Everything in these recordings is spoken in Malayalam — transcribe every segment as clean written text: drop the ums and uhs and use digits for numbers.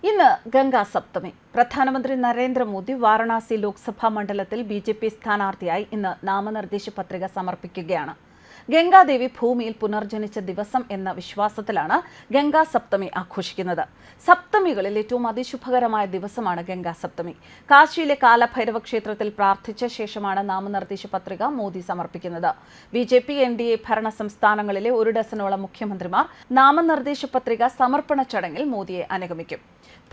ഇന്ന് ഗംഗാ സപ്തമി. പ്രധാനമന്ത്രി നരേന്ദ്രമോദി വാരണാസി ലോക്സഭാ മണ്ഡലത്തിൽ ബിജെപി സ്ഥാനാർത്ഥിയായി ഇന്ന് നാമനിർദ്ദേശ പത്രിക സമർപ്പിക്കുകയാണ്. ഗംഗാദേവി ഭൂമിയിൽ പുനർജനിച്ച ദിവസം എന്ന വിശ്വാസത്തിലാണ് ഗംഗാ സപ്തമി ആഘോഷിക്കുന്നത്. സപ്തമികളിൽ ഏറ്റവും അതിശുഭകരമായ ദിവസമാണ് ഗംഗാ സപ്തമി. കാശിയിലെ കാലഭൈരവ ക്ഷേത്രത്തിൽ പ്രാർത്ഥിച്ച ശേഷമാണ് നാമനിർദ്ദേശ പത്രിക മോദി സമർപ്പിക്കുന്നത്. ബിജെപി NDA ഭരണ സംസ്ഥാനങ്ങളിലെ 1 ഡസനോളം മുഖ്യമന്ത്രിമാർ നാമനിർദ്ദേശ പത്രിക സമർപ്പണ ചടങ്ങിൽ മോദിയെ അനുഗമിക്കും.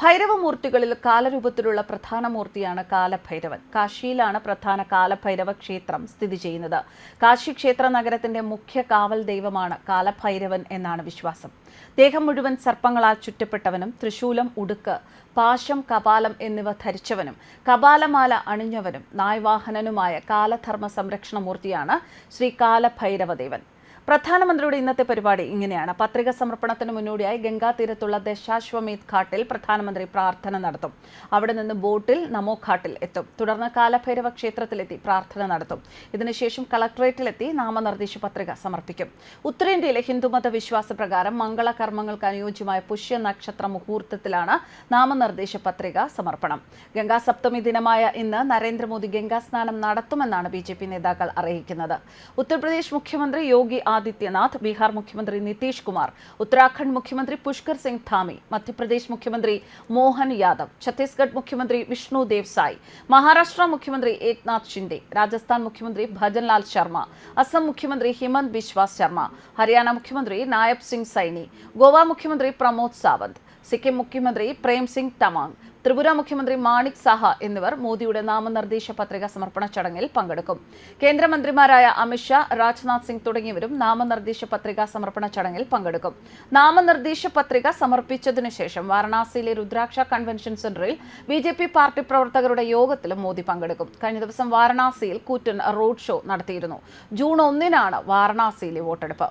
ഭൈരവമൂർത്തികളിൽ കാലരൂപത്തിലുള്ള പ്രധാന മൂർത്തിയാണ് കാലഭൈരവൻ. കാശിയിലാണ് പ്രധാന കാലഭൈരവ ക്ഷേത്രം സ്ഥിതി ചെയ്യുന്നത്. കാശി ക്ഷേത്ര നഗരത്തിന്റെ മുഖ്യ കാവൽ ദൈവമാണ് കാലഭൈരവൻ എന്നാണ് വിശ്വാസം. ദേഹം മുഴുവൻ സർപ്പങ്ങളാൽ ചുറ്റപ്പെട്ടവനും ത്രിശൂലം, ഉടുക്ക്, പാശം, കപാലം എന്നിവ ധരിച്ചവനും കപാലമാല അണിഞ്ഞവനും നായ്വാഹനനുമായ കാലധർമ്മ സംരക്ഷണ മൂർത്തിയാണ് ശ്രീ കാലഭൈരവദേവൻ. പ്രധാനമന്ത്രിയുടെ ഇന്നത്തെ പരിപാടി ഇങ്ങനെയാണ്. പത്രിക സമർപ്പണത്തിന് മുന്നോടിയായി ഗംഗാ തീരത്തുള്ള ദശാശ്വമേധ് ഘാട്ടിൽ പ്രധാനമന്ത്രി പ്രാർത്ഥന നടത്തും. അവിടെ നിന്ന് ബോട്ടിൽ നമോ ഘാട്ടിൽ എത്തും. തുടർന്ന് കാലഭൈരവ ക്ഷേത്രത്തിലെത്തി പ്രാർത്ഥന നടത്തും. ഇതിനുശേഷം കളക്ടറേറ്റിലെത്തി നാമനിർദ്ദേശ പത്രിക സമർപ്പിക്കും. ഉത്തരേന്ത്യയിലെ ഹിന്ദുമത വിശ്വാസപ്രകാരം മംഗളകർമ്മങ്ങൾക്ക് അനുയോജ്യമായ പുഷ്യ നക്ഷത്ര മുഹൂർത്തത്തിലാണ് നാമനിർദ്ദേശ പത്രിക സമർപ്പണം. ഗംഗാ സപ്തമി ദിനമായ ഇന്ന് നരേന്ദ്രമോദി ഗംഗാ സ്നാനം നടത്തുമെന്നാണ് BJP നേതാക്കൾ അറിയിക്കുന്നത്. ഉത്തർപ്രദേശ് മുഖ്യമന്ത്രി യോഗി ആദിത്യനാഥ്, ബീഹാർ മുഖ്യമന്ത്രി നിതീഷ് കുമാർ, ഉത്തരാഖണ്ഡ് മുഖ്യമന്ത്രി പുഷ്കർ സിംഗ് ധാമി, മധ്യപ്രദേശ് മുഖ്യമന്ത്രി മോഹൻ യാദവ്, ഛത്തീസ്ഗഡ് മുഖ്യമന്ത്രി വിഷ്ണു ദേവ് സായ്, മഹാരാഷ്ട്ര മുഖ്യമന്ത്രി ഏക്നാഥ് ഷിൻഡെ, രാജസ്ഥാൻ മുഖ്യമന്ത്രി ഭജൻലാൽ ശർമ്മ, അസം മുഖ്യമന്ത്രി ഹിമന്ത് ബിശ്വ ശർമ്മ, ഹരിയാന മുഖ്യമന്ത്രി നായബ് സിംഗ് സൈനി, ഗോവ മുഖ്യമന്ത്രി പ്രമോദ് സാവന്ത്, സിക്കിം മുഖ്യമന്ത്രി പ്രേം സിംഗ് തമാങ്, ത്രിപുര മുഖ്യമന്ത്രി മാണിക് സാഹ എന്നിവർ മോദിയുടെ നാമനിർദ്ദേശ പത്രിക സമർപ്പണ ചടങ്ങിൽ പങ്കെടുക്കും. കേന്ദ്രമന്ത്രിമാരായ അമിത്ഷാ, രാജ്നാഥ് സിംഗ് തുടങ്ങിയവരും നാമനിർദ്ദേശ പത്രിക സമർപ്പണ ചടങ്ങിൽ പങ്കെടുക്കും. നാമനിർദ്ദേശ പത്രിക സമർപ്പിച്ചതിനു ശേഷം വാരണാസിയിലെ രുദ്രാക്ഷ കൺവെൻഷൻ സെന്ററിൽ BJP പാർട്ടി പ്രവർത്തകരുടെ യോഗത്തിലും മോദി പങ്കെടുക്കും. കഴിഞ്ഞ ദിവസം വാരണാസിയിൽ കൂറ്റൻ റോഡ് ഷോ നടത്തിയിരുന്നു. ജൂൺ 1-നാണ് വാരണാസിയിലെ വോട്ടെടുപ്പ്.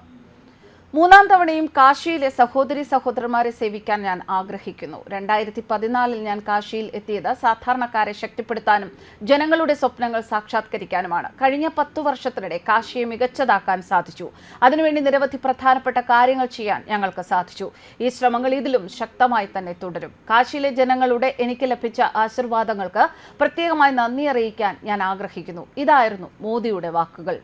3-ാം തവണയും കാശിയിലെ സഹോദരന്മാരെ സേവിക്കാൻ ഞാൻ ആഗ്രഹിക്കുന്നു. 2014 ഞാൻ കാശിയിൽ എത്തിയത് സാധാരണക്കാരെ ശക്തിപ്പെടുത്താനും ജനങ്ങളുടെ സ്വപ്നങ്ങൾ സാക്ഷാത്കരിക്കാനുമാണ്. കഴിഞ്ഞ 10 വർഷത്തിനിടെ കാശിയെ മികച്ചതാക്കാൻ സാധിച്ചു. അതിനുവേണ്ടി നിരവധി പ്രധാനപ്പെട്ട കാര്യങ്ങൾ ചെയ്യാൻ ഞങ്ങൾക്ക് സാധിച്ചു. ഈ ശ്രമങ്ങൾ ഇതിലും ശക്തമായി തന്നെ തുടരും. കാശിയിലെ ജനങ്ങളുടെ എനിക്ക് ലഭിച്ച ആശീർവാദങ്ങൾക്ക് പ്രത്യേകമായി നന്ദി അറിയിക്കാൻ ഞാൻ ആഗ്രഹിക്കുന്നു. ഇതായിരുന്നു മോദിയുടെ വാക്കുകൾ.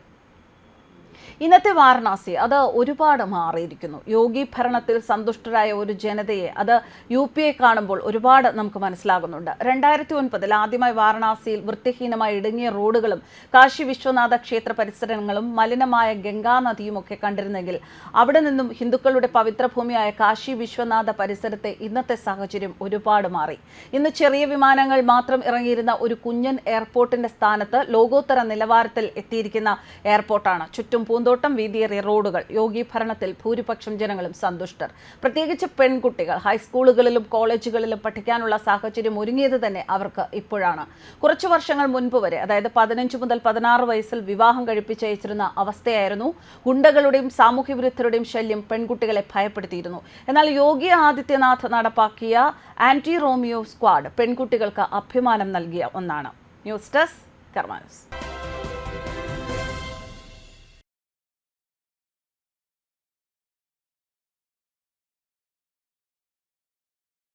ഇന്നത്തെ വാരണാസി അത് ഒരുപാട് മാറിയിരിക്കുന്നു. യോഗി ഭരണത്തിൽ സന്തുഷ്ടരായ ഒരു ജനതയെ അത് UPA കാണുമ്പോൾ ഒരുപാട് നമുക്ക് മനസ്സിലാകുന്നുണ്ട്. 2009 ആദ്യമായി വാരണാസിയിൽ വൃത്തിഹീനമായി ഇടുങ്ങിയ റോഡുകളും കാശി വിശ്വനാഥ ക്ഷേത്ര പരിസരങ്ങളും മലിനമായ ഗംഗാ നദിയുമൊക്കെ കണ്ടിരുന്നെങ്കിൽ അവിടെ നിന്നും ഹിന്ദുക്കളുടെ പവിത്രഭൂമിയായ കാശി വിശ്വനാഥ പരിസരത്തെ ഇന്നത്തെ സാഹചര്യം ഒരുപാട് മാറി. ഇന്ന് ചെറിയ വിമാനങ്ങൾ മാത്രം ഇറങ്ങിയിരുന്ന ഒരു കുഞ്ഞൻ എയർപോർട്ടിന്റെ സ്ഥാനത്ത് ലോകോത്തര നിലവാരത്തിൽ എത്തിയിരിക്കുന്ന എയർപോർട്ടാണ്. ചുറ്റും പൂന്തോട്ടം, വീതിയേറിയ റോഡുകൾ. യോഗി ഭരണത്തിൽ ഭൂരിപക്ഷം ജനങ്ങളും സന്തുഷ്ടർ. പ്രത്യേകിച്ച് പെൺകുട്ടികൾ ഹൈസ്കൂളുകളിലും കോളേജുകളിലും പഠിക്കാനുള്ള സാഹചര്യം ഒരുങ്ങിയത് തന്നെ അവർക്ക് ഇപ്പോഴാണ്. കുറച്ചു വർഷങ്ങൾ മുൻപ് വരെ, അതായത് 15 മുതൽ 16 വയസ്സിൽ വിവാഹം കഴിപ്പിച്ചയച്ചിരുന്ന അവസ്ഥയായിരുന്നു. ഗുണ്ടകളുടെയും സാമൂഹ്യ വിരുദ്ധരുടെയും ശല്യം പെൺകുട്ടികളെ ഭയപ്പെടുത്തിയിരുന്നു. എന്നാൽ യോഗി ആദിത്യനാഥ് നടപ്പാക്കിയ ആന്റി റോമിയോ സ്ക്വാഡ് പെൺകുട്ടികൾക്ക് അഭിമാനം നൽകിയ ഒന്നാണ്. ന്യൂസ് ഡെസ്ക് കർമ്മ ന്യൂസ്.